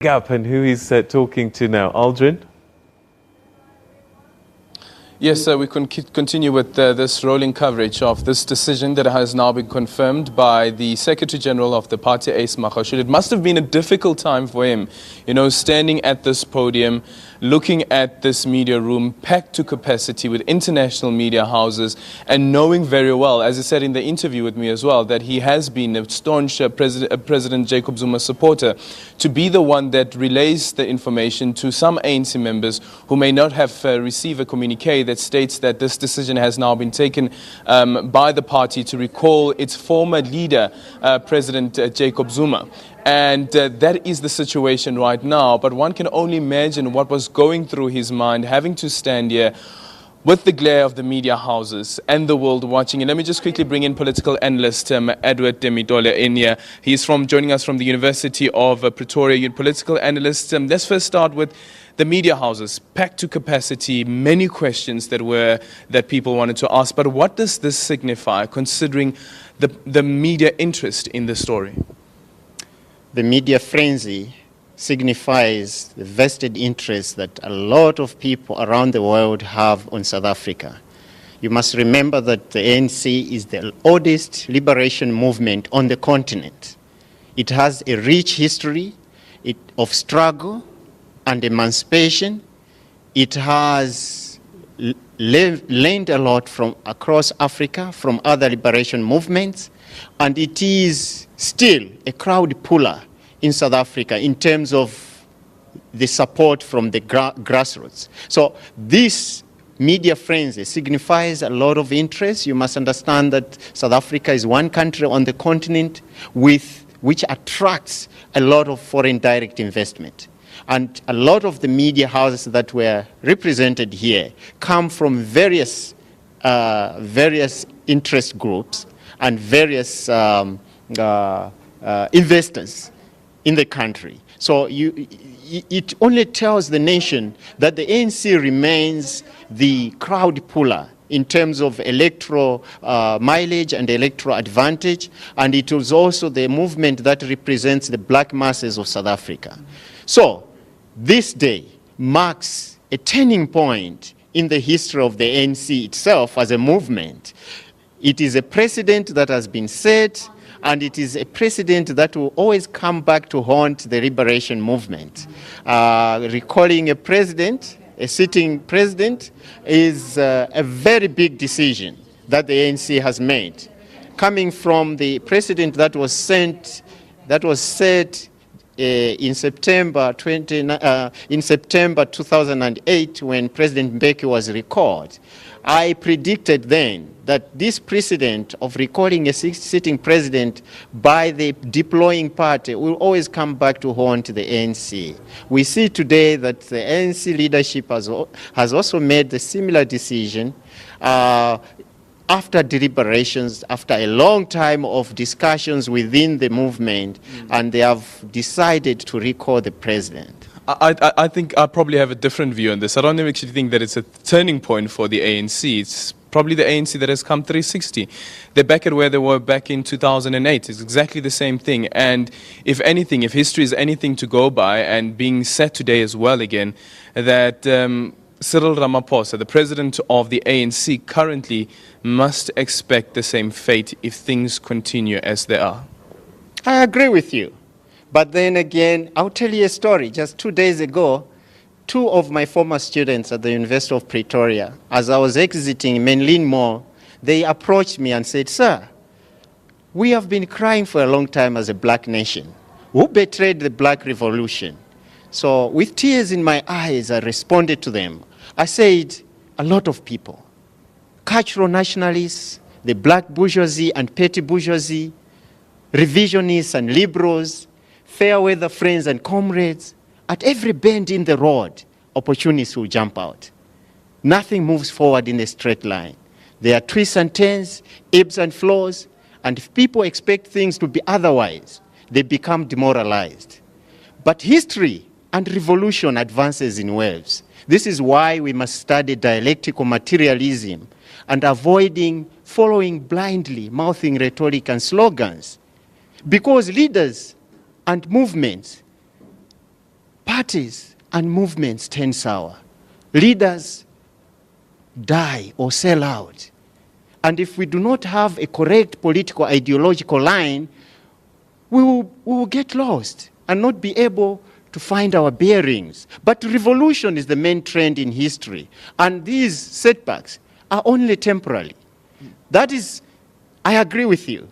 Gap and who he's talking to now. Aldrin? Yes, we can continue with this rolling coverage of this decision that has now been confirmed by the Secretary General of the party, Ace Magashule. It must have been a difficult time for him, standing at this podium, looking at this media room packed to capacity with international media houses, and knowing very well, as he said in the interview with me as well, that he has been a staunch President Jacob Zuma supporter, to be the one that relays the information to some ANC members who may not have received a communique that states that this decision has now been taken by the party to recall its former leader, President Jacob Zuma. And that is the situation right now. But one can only imagine what was going through his mind, having to stand here with the glare of the media houses and the world watching. And let me just quickly bring in political analyst Edward Demitole in here. He's joining us from the University of Pretoria. You're political analyst. Let's first start with the media houses, packed to capacity, many questions that people wanted to ask. But what does this signify, considering the media interest in the story? The media frenzy signifies the vested interest that a lot of people around the world have on South Africa. You must remember that the ANC is the oldest liberation movement on the continent. It has a rich history of struggle and emancipation. It has learned a lot from across Africa, from other liberation movements, and it is still a crowd puller in South Africa in terms of the support from the grassroots. So this media frenzy signifies a lot of interest. You must understand that South Africa is one country on the continent which attracts a lot of foreign direct investment. And a lot of the media houses that were represented here come from various interest groups and various investors in the country. So it only tells the nation that the ANC remains the crowd puller in terms of electoral mileage and electoral advantage, and it was also the movement that represents the black masses of South Africa. So this day marks a turning point in the history of the ANC itself as a movement. It is a precedent that has been set, and it is a precedent that will always come back to haunt the liberation movement. Recalling a president, a sitting president, is a very big decision that the ANC has made. Coming from the precedent that was set in September 2008, when President Mbeki was recalled, I predicted then that this precedent of recalling a sitting president by the deploying party will always come back to haunt the ANC. We see today that the ANC leadership has also made a similar decision after deliberations, after a long time of discussions within the movement, and they have decided to recall the president. I think I probably have a different view on this. I don't actually think that it's a turning point for the ANC. It's probably the ANC that has come 360. They're back at where they were back in 2008. It's exactly the same thing. And if anything, if history is anything to go by, and being set today as well again, that Cyril Ramaphosa, the president of the ANC currently, must expect the same fate if things continue as they are. I agree with you. But then again, I'll tell you a story. Just 2 days ago, two of my former students at the University of Pretoria, as I was exiting Menlyn Mall, they approached me and said, "Sir, we have been crying for a long time as a black nation. Who betrayed the black revolution?" So with tears in my eyes, I responded to them. I said, a lot of people, cultural nationalists, the black bourgeoisie and petty bourgeoisie, revisionists and liberals, fair weather friends and comrades, at every bend in the road, opportunists will jump out. Nothing moves forward in a straight line. There are twists and turns, ebbs and flows, and if people expect things to be otherwise, they become demoralized. But history and revolution advances in waves. This is why we must study dialectical materialism and avoiding following blindly, mouthing rhetoric and slogans. Because leaders and movements parties and movements turn sour. Leaders die or sell out. And if we do not have a correct political ideological line, we will get lost and not be able to find our bearings. But revolution is the main trend in history. And these setbacks are only temporary. That is, I agree with you,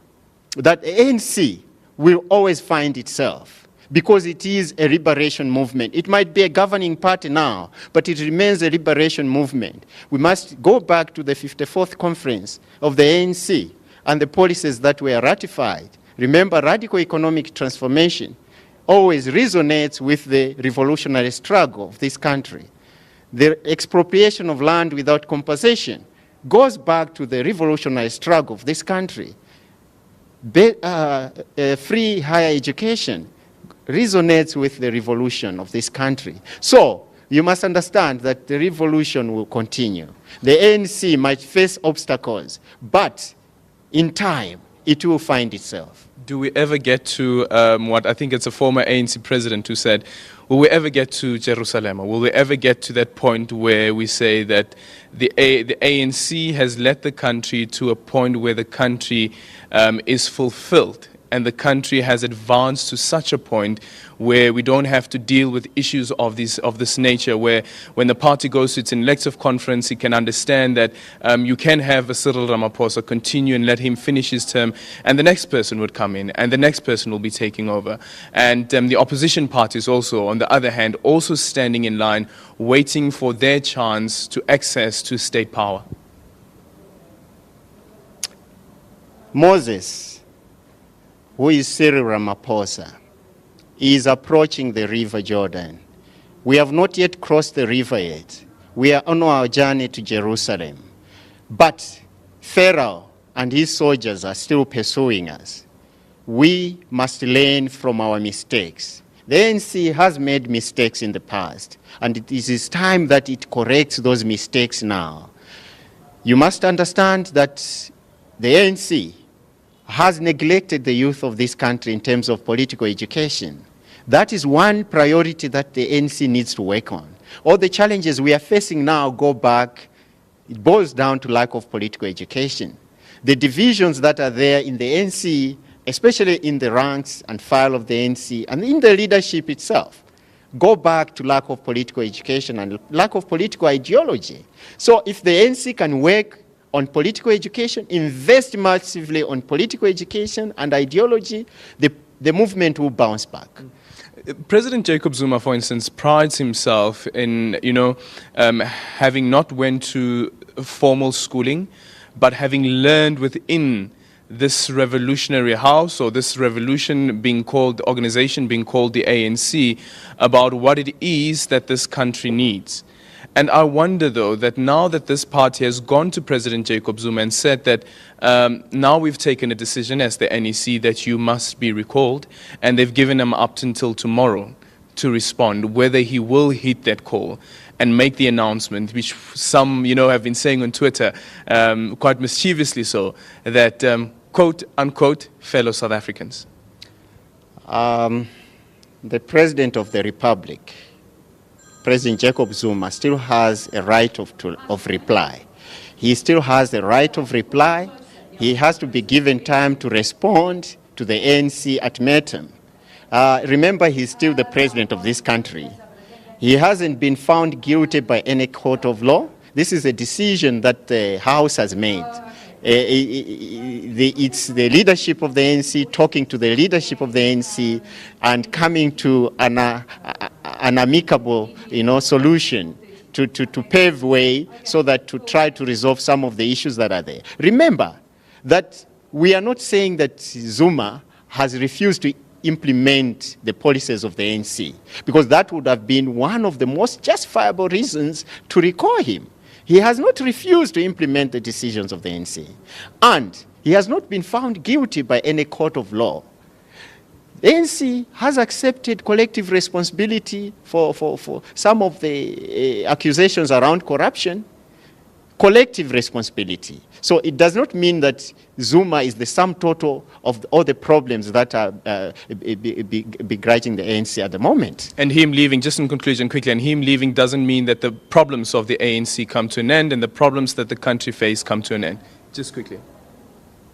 that the ANC will always find itself because it is a liberation movement. It might be a governing party now, but it remains a liberation movement. We must go back to the 54th conference of the ANC and the policies that were ratified. Remember, radical economic transformation always resonates with the revolutionary struggle of this country. The expropriation of land without compensation goes back to the revolutionary struggle of this country. Free higher education resonates with the revolution of this country. So you must understand that the revolution will continue. The ANC might face obstacles, but in time, it will find itself. Do we ever get to what I think it's a former ANC president who said, will we ever get to Jerusalem? Or will we ever get to that point where we say that the ANC has led the country to a point where the country is fulfilled and the country has advanced to such a point where we don't have to deal with issues of this nature, where when the party goes to its elective conference, it can understand that you can have a Cyril Ramaphosa continue and let him finish his term, and the next person would come in, and the next person will be taking over. And the opposition parties also, on the other hand, also standing in line, waiting for their chance to access to state power. Moses, who is Cyril Ramaphosa, is approaching the river Jordan. We have not yet crossed the river yet. We are on our journey to Jerusalem. But Pharaoh and his soldiers are still pursuing us. We must learn from our mistakes. The ANC has made mistakes in the past, and it is time that it corrects those mistakes now. You must understand that the ANC has neglected the youth of this country in terms of political education. That is one priority that the ANC needs to work on. All the challenges we are facing now go back, it boils down to lack of political education. The divisions that are there in the ANC, especially in the ranks and file of the ANC and in the leadership itself, go back to lack of political education and lack of political ideology. So if the ANC can work on political education, invest massively on political education and ideology, the movement will bounce back. President Jacob Zuma, for instance, prides himself in, having not went to formal schooling, but having learned within this revolutionary house, or this revolution being called, organization being called the ANC, about what it is that this country needs. And I wonder, though, that now that this party has gone to President Jacob Zuma and said that now we've taken a decision as the NEC that you must be recalled, and they've given him up until tomorrow to respond, whether he will heed that call and make the announcement, which some, have been saying on Twitter, quite mischievously so, that, quote, unquote, fellow South Africans. The President of the Republic, President Jacob Zuma, still has a right of reply. He still has the right of reply. He has to be given time to respond to the ANC ultimatum. Remember, he's still the president of this country. He hasn't been found guilty by any court of law. This is a decision that the House has made. It's the leadership of the ANC talking to the leadership of the ANC and coming to an amicable, solution to pave way so that to try to resolve some of the issues that are there. Remember that we are not saying that Zuma has refused to implement the policies of the ANC, because that would have been one of the most justifiable reasons to recall him. He has not refused to implement the decisions of the ANC, and he has not been found guilty by any court of law. The ANC has accepted collective responsibility for some of the accusations around corruption. collective responsibility. So it does not mean that Zuma is the sum total of all the problems that are begrudging the ANC at the moment. And him leaving, just in conclusion quickly, and him leaving doesn't mean that the problems of the ANC come to an end and the problems that the country face come to an end. Just quickly.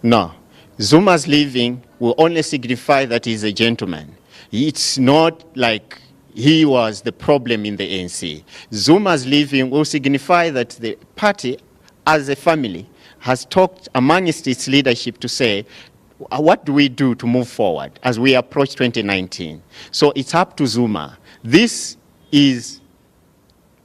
No. Zuma's leaving will only signify that he's a gentleman. It's not like he was the problem in the ANC. Zuma's leaving will signify that the party, as a family, has talked amongst its leadership to say, what do we do to move forward as we approach 2019? So it's up to Zuma. This is,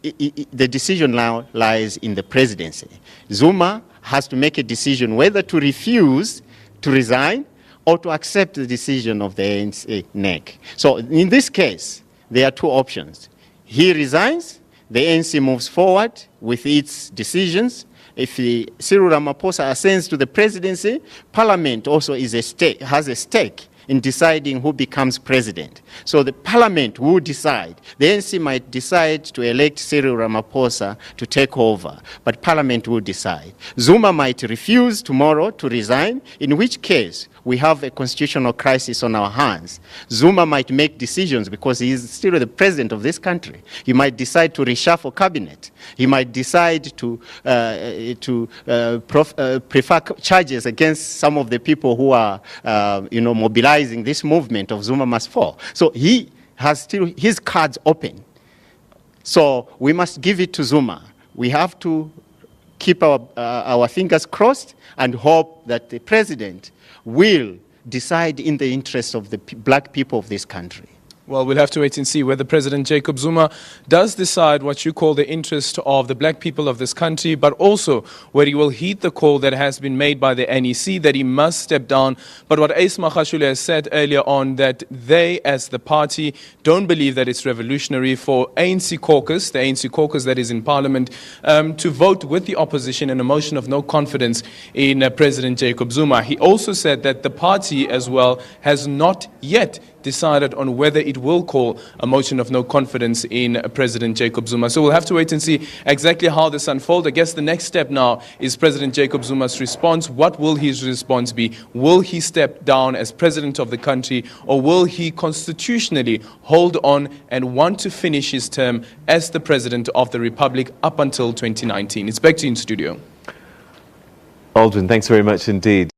the decision now lies in the presidency. Zuma has to make a decision whether to refuse to resign or to accept the decision of the ANC NEC. So in this case, there are two options. He resigns, the ANC moves forward with its decisions. If Cyril Ramaphosa ascends to the presidency, Parliament also has a stake in deciding who becomes president. So the Parliament will decide. The ANC might decide to elect Cyril Ramaphosa to take over, but Parliament will decide. Zuma might refuse tomorrow to resign, in which case we have a constitutional crisis on our hands. Zuma might make decisions because he is still the president of this country. He might decide to reshuffle cabinet. He might decide to prefer charges against some of the people who are, mobilizing this movement of Zuma must fall. So he has still his cards open. So we must give it to Zuma. We have to keep our fingers crossed and hope that the president will decide in the interest of the black people of this country. Well, we'll have to wait and see whether President Jacob Zuma does decide what you call the interest of the black people of this country, but also where he will heed the call that has been made by the NEC that he must step down. But what Ace Magashule has said earlier on, that they as the party don't believe that it's revolutionary for ANC caucus, the ANC caucus that is in Parliament, to vote with the opposition in a motion of no confidence in President Jacob Zuma. He also said that the party as well has not yet decided on whether it will call a motion of no confidence in President Jacob Zuma. So we'll have to wait and see exactly how this unfolds. I guess the next step now is President Jacob Zuma's response. What will his response be? Will he step down as president of the country, or will he constitutionally hold on and want to finish his term as the president of the republic up until 2019? It's back to you in studio. Aldrin, thanks very much indeed.